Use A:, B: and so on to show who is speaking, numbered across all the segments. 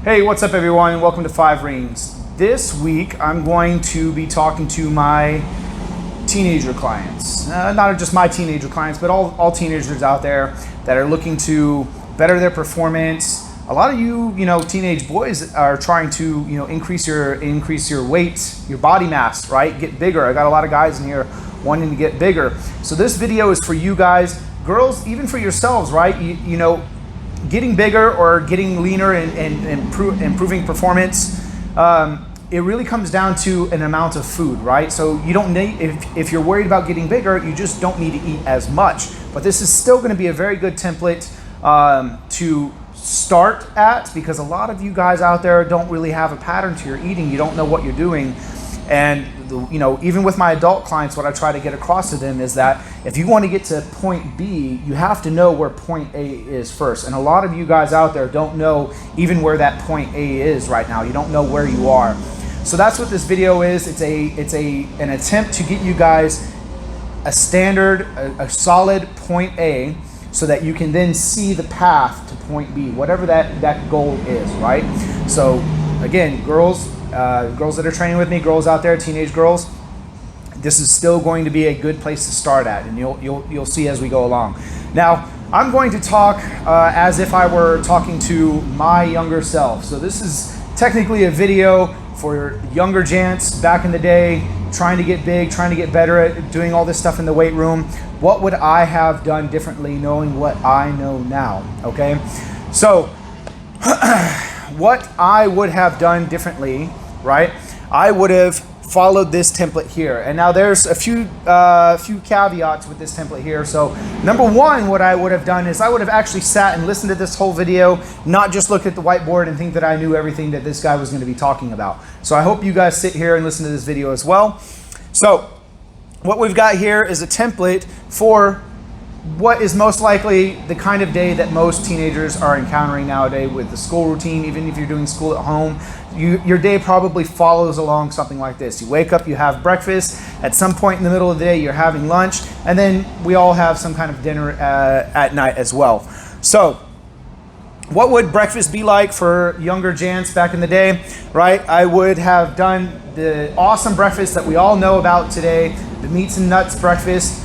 A: Hey, what's up everyone? Welcome to 5 Rings. This week I'm going to be talking to my teenager clients. Not just my teenager clients, but all teenagers out there that are looking to better their performance. A lot of you teenage boys are trying to, increase your weight, your body mass, right? Get bigger. I got a lot of guys in here wanting to get bigger. So this video is for you guys, girls, even for yourselves, right? Getting bigger or getting leaner and improving performance, it really comes down to an amount of food, right? So you don't need, if you're worried about getting bigger, you just don't need to eat as much. But this is still going to be a very good template to start at, because a lot of you guys out there don't really have a pattern to your eating. You don't know what you're doing. And even with my adult clients, what I try to get across to them is that if you want to get to point B, you have to know where point A is first. And a lot of you guys out there don't know even where that point A is right now. You don't know where you are. So that's what this video is. It's an attempt to get you guys a standard, a solid point A, so that you can then see the path to point B, whatever that goal is, right? So again, girls that are training with me, girls out there, teenage girls, this is still going to be a good place to start at, and you'll see as we go along. Now, I'm going to talk as if I were talking to my younger self. So this is technically a video for younger gents back in the day, trying to get big, trying to get better at doing all this stuff in the weight room. What would I have done differently knowing what I know now, okay? So, what I would have done differently, right? I would have followed this template here. And now there's a few caveats with this template here. So number one, what I would have done is I would have actually sat and listened to this whole video, not just look at the whiteboard and think that I knew everything that this guy was going to be talking about. So I hope you guys sit here and listen to this video as well. So what we've got here is a template for what is most likely the kind of day that most teenagers are encountering nowadays with the school routine. Even if you're doing school at home, your day probably follows along something like this. You wake up, you have breakfast, at some point in the middle of the day you're having lunch, and then we all have some kind of dinner at night as well. So what would breakfast be like for younger gents back in the day, right? I would have done the awesome breakfast that we all know about today, the meats and nuts breakfast.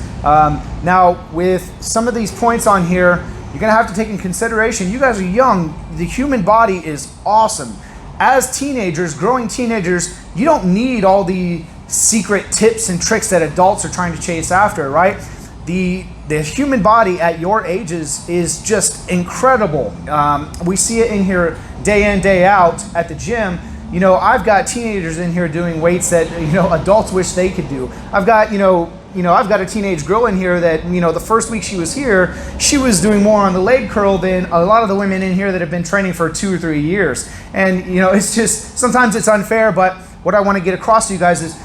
A: Now, with some of these points on here, you're going to have to take in consideration, you guys are young, the human body is awesome. As teenagers, growing teenagers, you don't need all the secret tips and tricks that adults are trying to chase after, right? The human body at your ages is just incredible. We see it in here day in, day out at the gym. I've got teenagers in here doing weights that, adults wish they could do. I've got a teenage girl in here that, the first week she was here, she was doing more on the leg curl than a lot of the women in here that have been training for 2 or 3 years. And, it's just, sometimes it's unfair, but what I want to get across to you guys is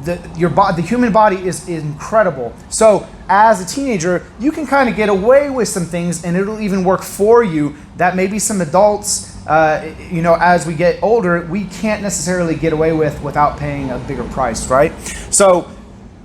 A: the human body is incredible. So as a teenager, you can kind of get away with some things and it'll even work for you that maybe some adults, as we get older, we can't necessarily get away with without paying a bigger price, right? So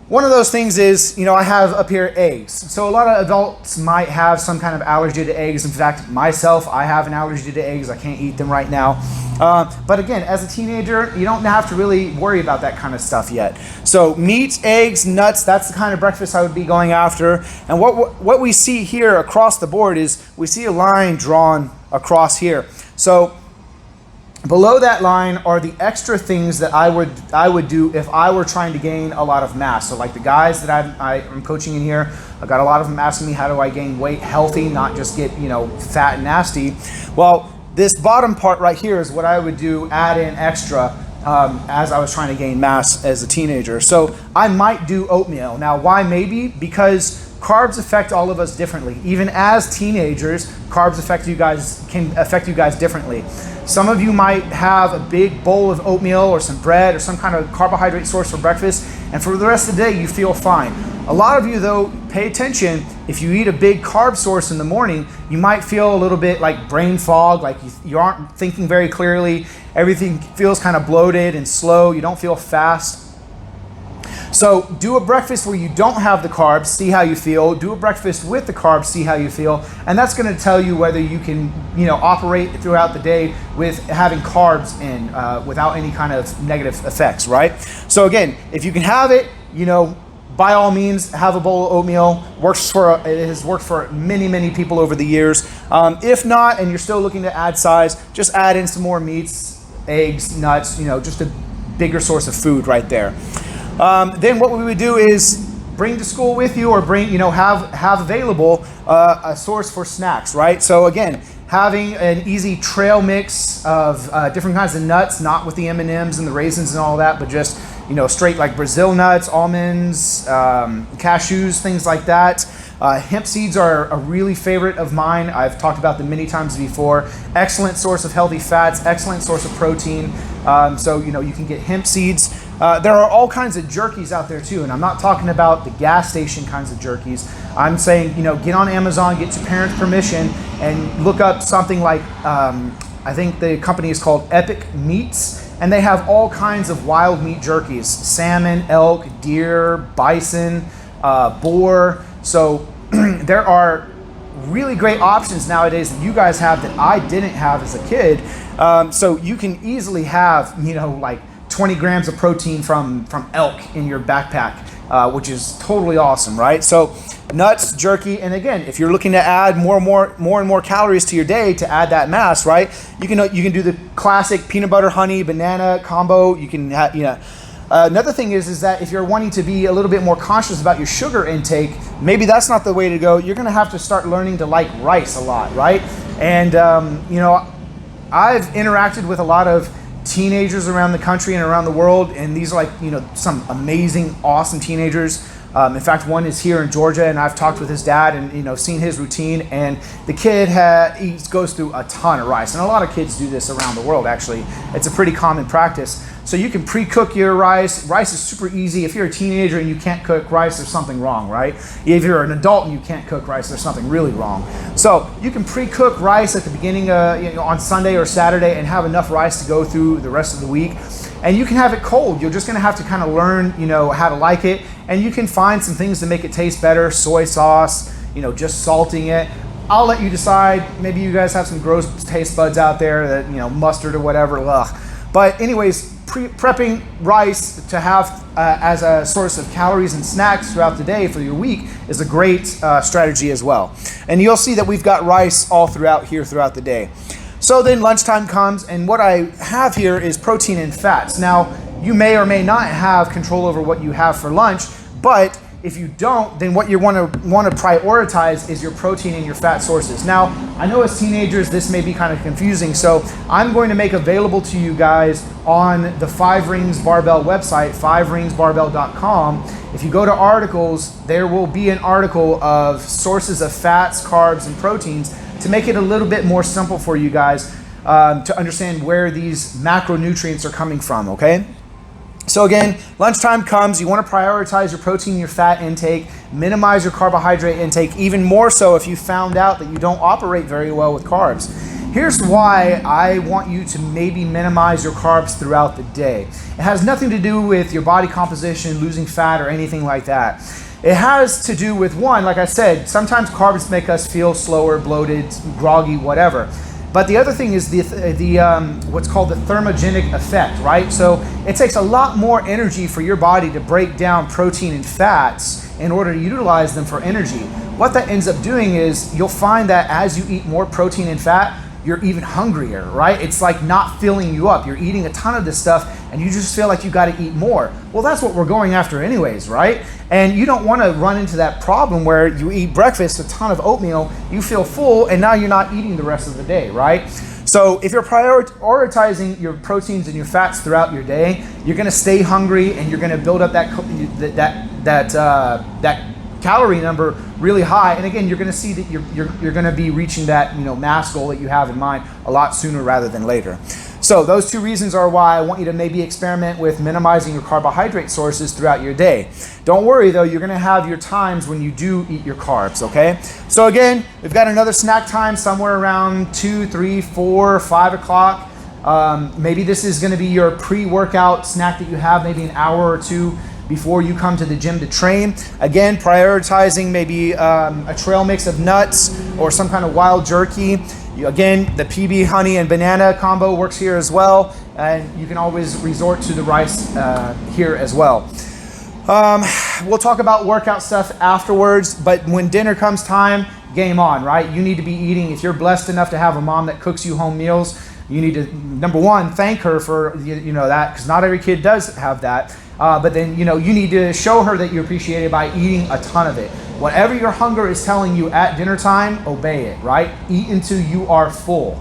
A: one of those things is, I have up here eggs. So a lot of adults might have some kind of allergy to eggs. In fact, myself, I have an allergy to eggs. I can't eat them right now. But again, as a teenager, you don't have to really worry about that kind of stuff yet. So meat, eggs, nuts, that's the kind of breakfast I would be going after. And what we see here across the board is we see a line drawn across here. So below that line are the extra things that I would do if I were trying to gain a lot of mass. So like the guys that I'm coaching in here, I've got a lot of them asking me, how do I gain weight healthy, not just get, fat and nasty? Well, this bottom part right here is what I would do, add in extra as I was trying to gain mass as a teenager. So I might do oatmeal. Now, why maybe? Because carbs affect all of us differently. Even as teenagers, carbs can affect you guys differently. Some of you might have a big bowl of oatmeal or some bread or some kind of carbohydrate source for breakfast, and for the rest of the day you feel fine. A lot of you though, pay attention, if you eat a big carb source in the morning, you might feel a little bit like brain fog, like you aren't thinking very clearly, everything feels kind of bloated and slow, you don't feel fast. So do a breakfast where you don't have the carbs, see how you feel. Do a breakfast with the carbs, see how you feel. And that's going to tell you whether you can, operate throughout the day with having carbs in without any kind of negative effects, right? So again, if you can have it, by all means, have a bowl of oatmeal. It has worked for many, many people over the years. If not, and you're still looking to add size, just add in some more meats, eggs, nuts, just a bigger source of food right there. Then what we would do is bring to school with you, or have available a source for snacks, right? So again, having an easy trail mix of different kinds of nuts, not with the M&Ms and the raisins and all that, but just straight like Brazil nuts, almonds, cashews, things like that. Hemp seeds are a really favorite of mine. I've talked about them many times before. Excellent source of healthy fats, excellent source of protein. So you can get hemp seeds. There are all kinds of jerkies out there too, and I'm not talking about the gas station kinds of jerkies. I'm saying, get on Amazon, get your parents' permission, and look up something like, I think the company is called Epic Meats, and they have all kinds of wild meat jerkies: salmon, elk, deer, bison, boar. So there are really great options nowadays that you guys have that I didn't have as a kid. So you can easily have, like 20 grams of protein from elk in your backpack, which is totally awesome, right? So nuts, jerky, and again, if you're looking to add more and more calories to your day to add that mass, right? You can do the classic peanut butter, honey, banana combo. You can have, another thing is that if you're wanting to be a little bit more conscious about your sugar intake, maybe that's not the way to go. You're going to have to start learning to like rice a lot, right? And I've interacted with a lot of teenagers around the country and around the world, and these are like, some amazing, awesome teenagers. In fact, one is here in Georgia, and I've talked with his dad and seen his routine, and the kid goes through a ton of rice, and a lot of kids do this around the world. Actually, it's a pretty common practice. So you can pre-cook your rice. Rice is super easy. If you're a teenager and you can't cook rice, there's something wrong, right? If you're an adult and you can't cook rice, there's something really wrong. So you can pre-cook rice at the beginning on Sunday or Saturday and have enough rice to go through the rest of the week. And you can have it cold. You're just going to have to kind of learn, how to like it. And you can find some things to make it taste better. Soy sauce, just salting it. I'll let you decide. Maybe you guys have some gross taste buds out there that, mustard or whatever. Ugh. But anyways, prepping rice to have as a source of calories and snacks throughout the day for your week is a great strategy as well. And you'll see that we've got rice all throughout the day. So then lunchtime comes, and what I have here is protein and fats. Now, you may or may not have control over what you have for lunch, but if you don't, then what you want to prioritize is your protein and your fat sources. Now, I know as teenagers this may be kind of confusing, so I'm going to make available to you guys on the 5 Rings Barbell website, 5ringsbarbell.com. If you go to articles, there will be an article of sources of fats, carbs, and proteins to make it a little bit more simple for you guys to understand where these macronutrients are coming from, okay? So again, lunchtime comes, you want to prioritize your protein and your fat intake, minimize your carbohydrate intake, even more so if you found out that you don't operate very well with carbs. Here's why I want you to maybe minimize your carbs throughout the day. It has nothing to do with your body composition, losing fat, or anything like that. It has to do with, one, like I said, sometimes carbs make us feel slower, bloated, groggy, whatever. But the other thing is the what's called the thermogenic effect, right? So it takes a lot more energy for your body to break down protein and fats in order to utilize them for energy. What that ends up doing is you'll find that as you eat more protein and fat, you're even hungrier, right? It's like not filling you up. You're eating a ton of this stuff and you just feel like you got to eat more. Well, that's what we're going after anyways, right? And you don't want to run into that problem where you eat breakfast, a ton of oatmeal, you feel full, and now you're not eating the rest of the day, right? So if you're prioritizing your proteins and your fats throughout your day, you're going to stay hungry and you're going to build up that calorie number really high. And again, you're going to see that you're going to be reaching that mass goal that you have in mind a lot sooner rather than later. So those two reasons are why I want you to maybe experiment with minimizing your carbohydrate sources throughout your day. Don't worry though, you're going to have your times when you do eat your carbs, okay? So again, we've got another snack time somewhere around 2, 3, 4, 5 o'clock. Maybe this is going to be your pre-workout snack that you have, maybe an hour or two before you come to the gym to train. Again, prioritizing maybe a trail mix of nuts or some kind of wild jerky. Again, the PB honey and banana combo works here as well, and you can always resort to the rice here as well. We'll talk about workout stuff afterwards, but when dinner comes time, game on, right? You need to be eating. If you're blessed enough to have a mom that cooks you home meals, you need to, number one, thank her for that, because not every kid does have that. But then you need to show her that you appreciate it by eating a ton of it. Whatever your hunger is telling you at dinner time, obey it, right? Eat until you are full.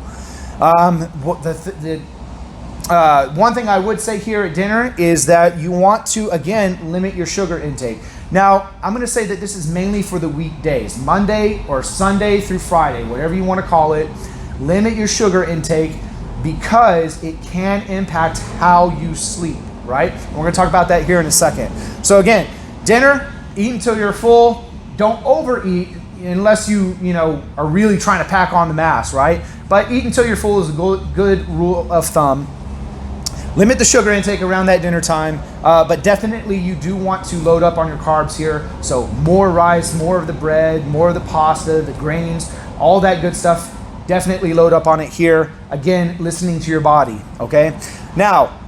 A: One thing I would say here at dinner is that you want to, again, limit your sugar intake. Now, I'm going to say that this is mainly for the weekdays, Monday or Sunday through Friday, whatever you want to call it. Limit your sugar intake because it can impact how you sleep, right? And we're going to talk about that here in a second. So again, dinner, eat until you're full. Don't overeat unless you are really trying to pack on the mass, right? But eat until you're full is a good rule of thumb. Limit the sugar intake around that dinner time, but definitely you do want to load up on your carbs here. So more rice, more of the bread, more of the pasta, the grains, all that good stuff. Definitely load up on it here. Again, listening to your body, okay? Now,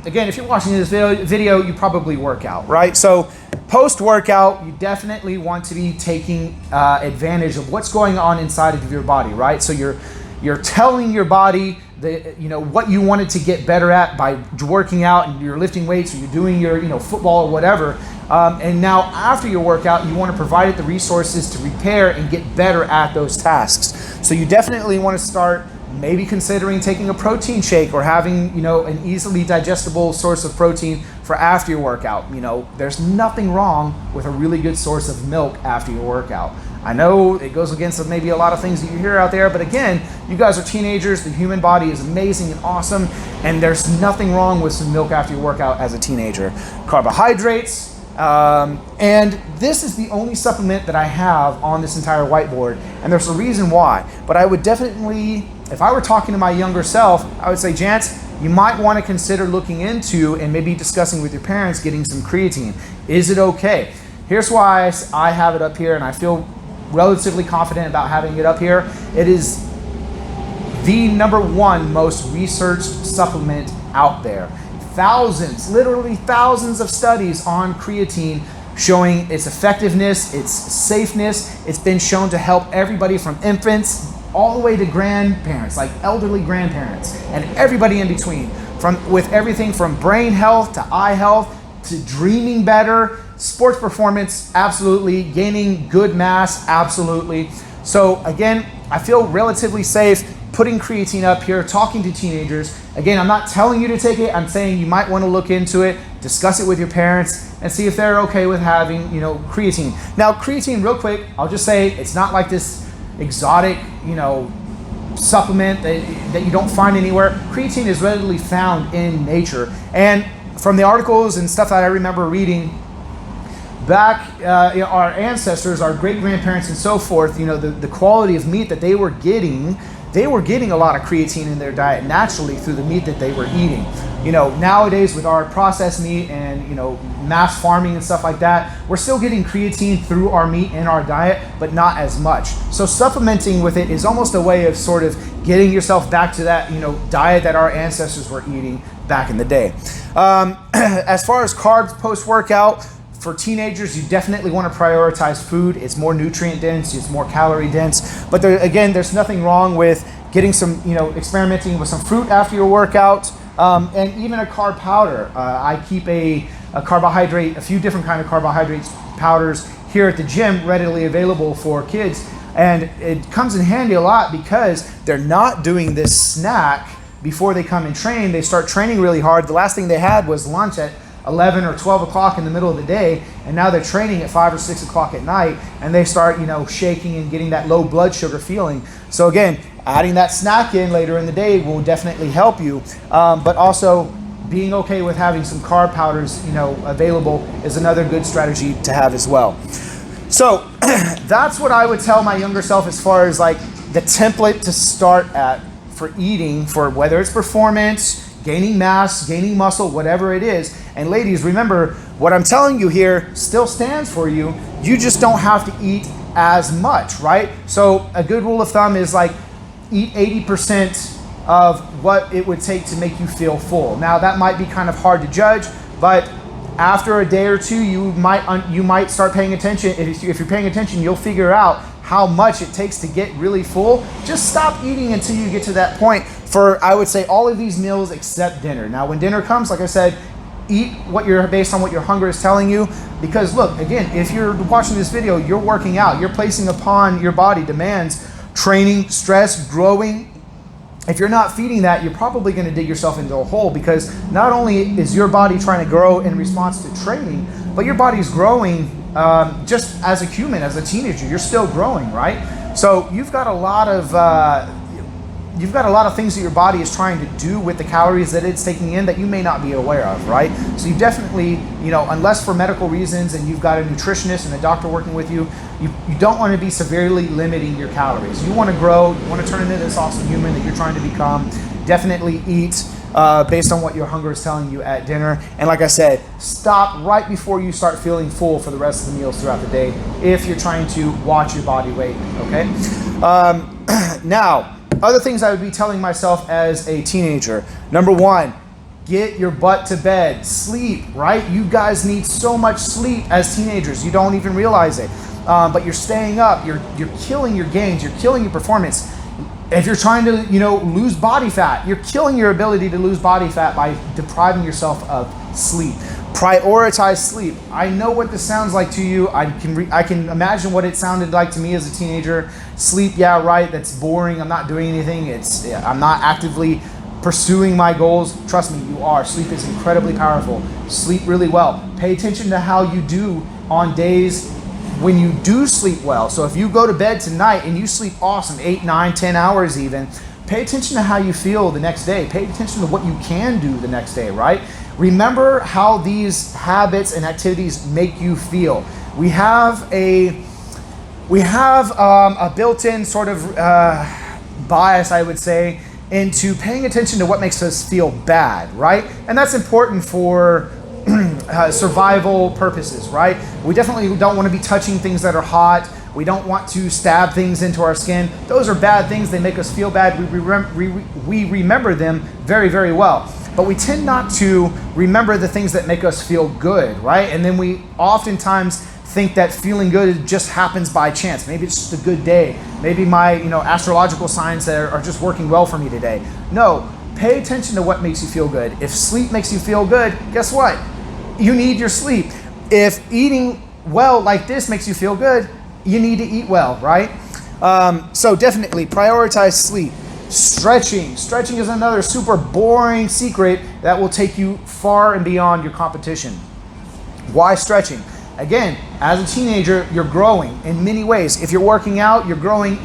A: again, if you're watching this video, you probably work out, right? So post-workout, you definitely want to be taking advantage of what's going on inside of your body, right? So you're telling your body what you wanted to get better at by working out, and you're lifting weights, or you're doing your football or whatever. And now after your workout, you want to provide it the resources to repair and get better at those tasks. So you definitely want to start maybe considering taking a protein shake or having an easily digestible source of protein for after your workout. There's nothing wrong with a really good source of milk after your workout. I know it goes against maybe a lot of things that you hear out there, but again, you guys are teenagers. The human body is amazing and awesome, and there's nothing wrong with some milk after your workout as a teenager. Carbohydrates, and this is the only supplement that I have on this entire whiteboard, and there's a reason why. But I would definitely, if I were talking to my younger self, I would say, Jance, you might want to consider looking into and maybe discussing with your parents getting some creatine. Is it okay? Here's why I have it up here, and I feel relatively confident about having it up here. It is the #1 most researched supplement out there. Literally thousands of studies on creatine showing its effectiveness, its safeness. It's been shown to help everybody from infants all the way to grandparents, like elderly grandparents, and everybody in between, with everything from brain health to eye health to dreaming better, sports performance, absolutely, gaining good mass, absolutely. So again, I feel relatively safe putting creatine up here, talking to teenagers. Again, I'm not telling you to take it. I'm saying you might want to look into it, discuss it with your parents, and see if they're okay with having, creatine. Now, creatine, real quick, I'll just say it's not like this exotic, supplement that you don't find anywhere. Creatine is readily found in nature. And from the articles and stuff that I remember reading back, our ancestors, our great-grandparents and so forth, the quality of meat that they were getting a lot of creatine in their diet naturally through the meat that they were eating. Nowadays with our processed meat and, mass farming and stuff like that, we're still getting creatine through our meat in our diet, but not as much. So supplementing with it is almost a way of sort of getting yourself back to that, diet that our ancestors were eating back in the day. As far as carbs post-workout, for teenagers, you definitely want to prioritize food. It's more nutrient dense, it's more calorie dense. But there's nothing wrong with getting some, experimenting with some fruit after your workout, and even a carb powder. I keep a few different kind of carbohydrates powders here at the gym readily available for kids. And it comes in handy a lot because they're not doing this snack before they come and train. They start training really hard. The last thing they had was lunch at 11 or 12 o'clock in the middle of the day, and now they're training at 5 or 6 o'clock at night, and they start, shaking and getting that low blood sugar feeling. So again, adding that snack in later in the day will definitely help you, but also being okay with having some carb powders, available is another good strategy to have as well. So that's what I would tell my younger self as far as like the template to start at for eating, for whether it's performance, gaining mass, gaining muscle, whatever it is. And ladies, remember, what I'm telling you here still stands for you. You just don't have to eat as much, right? So a good rule of thumb is like eat 80% of what it would take to make you feel full. Now that might be kind of hard to judge, but after a day or two, you might start paying attention. If you're paying attention, you'll figure out how much it takes to get really full. Just stop eating until you get to that point for, I would say, all of these meals except dinner. Now, when dinner comes, like I said, eat based on what your hunger is telling you. Because look, again, if you're watching this video, you're working out, you're placing upon your body demands, training, stress, growing. If you're not feeding that, you're probably going to dig yourself into a hole, because not only is your body trying to grow in response to training, but your body's growing just as a human, as a teenager. You're still growing, right? So you've got a lot of things that your body is trying to do with the calories that it's taking in that you may not be aware of, right? So you definitely, unless for medical reasons and you've got a nutritionist and a doctor working with you, you don't want to be severely limiting your calories. You want to grow, you want to turn into this awesome human that you're trying to become. Definitely eat based on what your hunger is telling you at dinner. And like I said, stop right before you start feeling full for the rest of the meals throughout the day if you're trying to watch your body weight, okay? Now, other things I would be telling myself as a teenager. Number one, get your butt to bed. Sleep, right? You guys need so much sleep as teenagers. You don't even realize it. But you're staying up. You're killing your gains. You're killing your performance. If you're trying to, lose body fat, you're killing your ability to lose body fat by depriving yourself of sleep. Prioritize sleep. I know what this sounds like to you. I can imagine what it sounded like to me as a teenager. Sleep, yeah, right. That's boring. I'm not doing anything. I'm not actively pursuing my goals. Trust me, you are. Sleep is incredibly powerful. Sleep really well. Pay attention to how you do on days when you do sleep well. So if you go to bed tonight and you sleep awesome, 8, 9, 10 hours even, pay attention to how you feel the next day. Pay attention to what you can do the next day, right? Remember how these habits and activities make you feel. We have a built-in sort of bias, I would say, into paying attention to what makes us feel bad, right? And that's important for survival purposes, right? We definitely don't want to be touching things that are hot. We don't want to stab things into our skin. Those are bad things. They make us feel bad. We remember them very, very well. But we tend not to remember the things that make us feel good, right? And then we oftentimes think that feeling good just happens by chance. Maybe it's just a good day. Maybe my astrological signs are just working well for me today. No, pay attention to what makes you feel good. If sleep makes you feel good, guess what? You need your sleep. If eating well like this makes you feel good, you need to eat well, right? So definitely prioritize sleep. Stretching is another super boring secret that will take you far and beyond your competition. Why stretching? Again, as a teenager, you're growing in many ways. If you're working out, you're growing.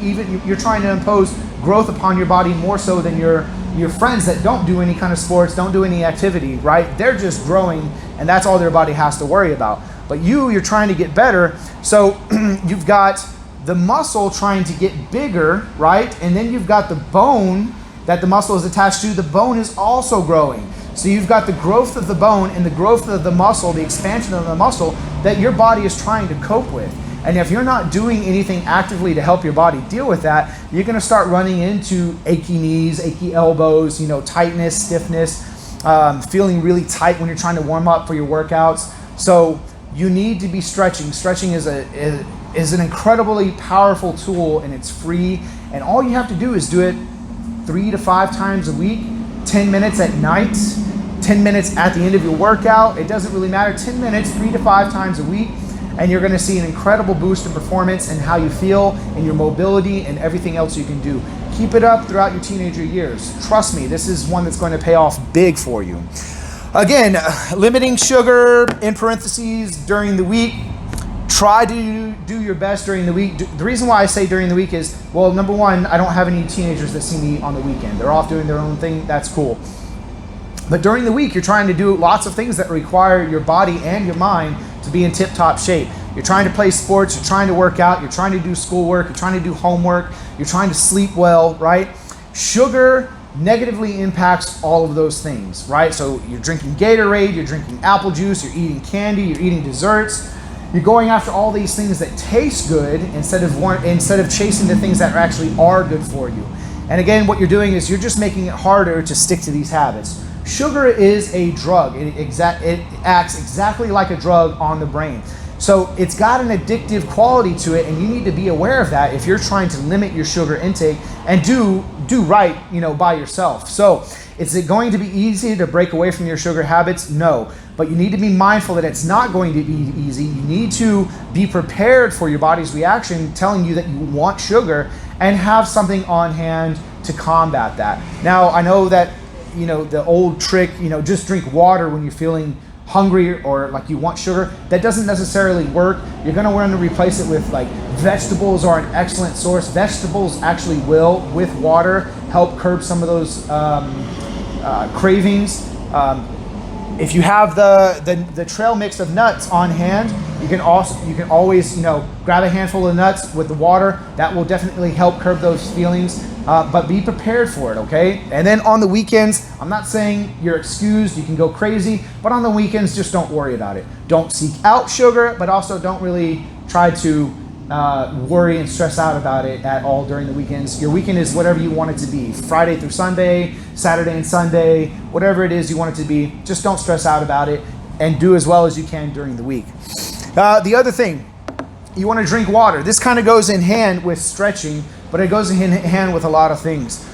A: You're trying to impose growth upon your body more so than your friends that don't do any kind of sports, don't do any activity, right? They're just growing, and that's all their body has to worry about. But you're trying to get better, so you've got the muscle trying to get bigger, right? And then you've got the bone that the muscle is attached to. The bone is also growing. So you've got the growth of the bone and the growth of the muscle, the expansion of the muscle that your body is trying to cope with. And if you're not doing anything actively to help your body deal with that, you're going to start running into achy knees, achy elbows, tightness, stiffness, feeling really tight when you're trying to warm up for your workouts. So you need to be stretching. Stretching is an incredibly powerful tool, and it's free. And all you have to do is do it 3 to 5 times a week, 10 minutes at night, 10 minutes at the end of your workout. It doesn't really matter. 10 minutes, 3 to 5 times a week. And you're going to see an incredible boost in performance and how you feel and your mobility and everything else you can do. Keep it up throughout your teenager years. Trust me, this is one that's going to pay off big for you. Again, limiting sugar in parentheses during the week. Try to do your best during the week. The reason why I say during the week is, well, number one, I don't have any teenagers that see me on the weekend. They're off doing their own thing. That's cool. But during the week, you're trying to do lots of things that require your body and your mind to be in tip-top shape. You're trying to play sports, you're trying to work out, you're trying to do schoolwork, you're trying to do homework, you're trying to sleep well, right? Sugar negatively impacts all of those things, right? So you're drinking Gatorade, you're drinking apple juice, you're eating candy, you're eating desserts. You're going after all these things that taste good instead of chasing the things that actually are good for you. And again, what you're doing is you're just making it harder to stick to these habits. Sugar is a drug. It acts exactly like a drug on the brain. So it's got an addictive quality to it, and you need to be aware of that if you're trying to limit your sugar intake and do right, by yourself. So is it going to be easy to break away from your sugar habits? No. But you need to be mindful that it's not going to be easy. You need to be prepared for your body's reaction telling you that you want sugar and have something on hand to combat that. Now, I know that, the old trick, just drink water when you're feeling hungry or like you want sugar. That doesn't necessarily work. You're going to want to replace it with like vegetables are an excellent source. Vegetables actually will, with water, help curb some of those cravings. If you have the trail mix of nuts on hand, you can always grab a handful of nuts with the water. That will definitely help curb those feelings. But be prepared for it, okay? And then on the weekends, I'm not saying you're excused, you can go crazy, but on the weekends, just don't worry about it. Don't seek out sugar, but also don't really try to worry and stress out about it at all during the weekends. Your weekend is whatever you want it to be. Friday through Sunday, Saturday and Sunday, whatever it is you want it to be. Just don't stress out about it and do as well as you can during the week. The other thing, you want to drink water. This kind of goes in hand with stretching, but it goes in hand with a lot of things.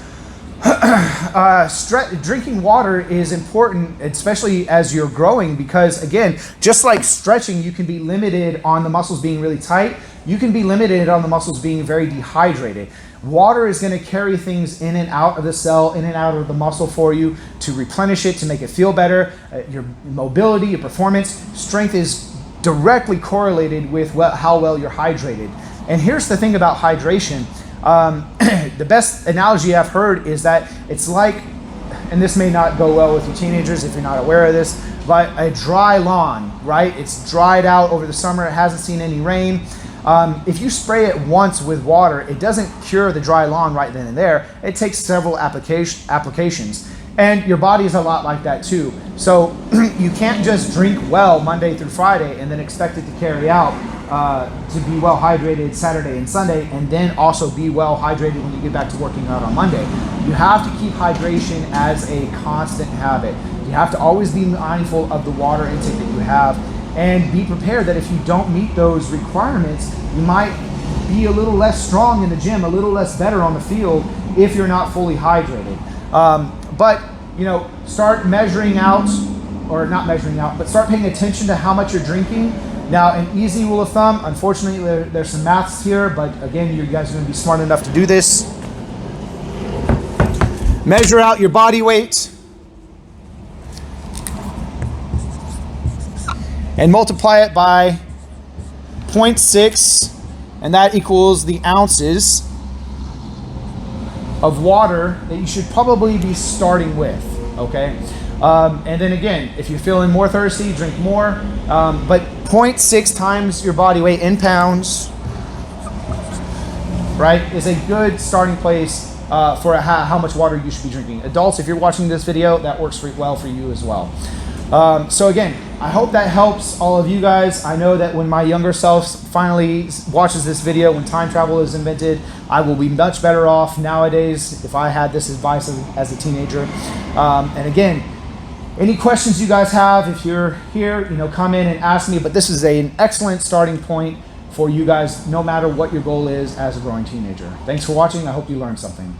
A: Drinking water is important, especially as you're growing, because again, just like stretching, you can be limited on the muscles being really tight. You can be limited on the muscles being very dehydrated. Water is going to carry things in and out of the cell, in and out of the muscle for you to replenish it, to make it feel better. Your mobility, your performance, strength is directly correlated with how well you're hydrated. And here's the thing about hydration. The best analogy I've heard is that it's like, and this may not go well with you teenagers if you're not aware of this, but a dry lawn, right? It's dried out over the summer. It hasn't seen any rain. If you spray it once with water, it doesn't cure the dry lawn right then and there. It takes several applications. And your body is a lot like that too. So you can't just drink well Monday through Friday and then expect it to carry out to be well hydrated Saturday and Sunday, and then also be well hydrated when you get back to working out on Monday. You have to keep hydration as a constant habit. You have to always be mindful of the water intake that you have, and be prepared that if you don't meet those requirements, you might be a little less strong in the gym, a little less better on the field if you're not fully hydrated. But start measuring out, or not measuring out, but start paying attention to how much you're drinking. Now, an easy rule of thumb, unfortunately, there's some maths here, but again, you guys are going to be smart enough to do this. Measure out your body weight and multiply it by 0.6, and that equals the ounces of water that you should probably be starting with, okay? And then again, if you're feeling more thirsty, drink more, but 0.6 times your body weight in pounds, right, is a good starting place for how much water you should be drinking. Adults, if you're watching this video, that works well for you as well. So again, I hope that helps all of you guys. I know that when my younger self finally watches this video, when time travel is invented, I will be much better off nowadays if I had this advice as a teenager. And again, any questions you guys have, if you're here, come in and ask me. But this is an excellent starting point for you guys, no matter what your goal is as a growing teenager. Thanks for watching. I hope you learned something.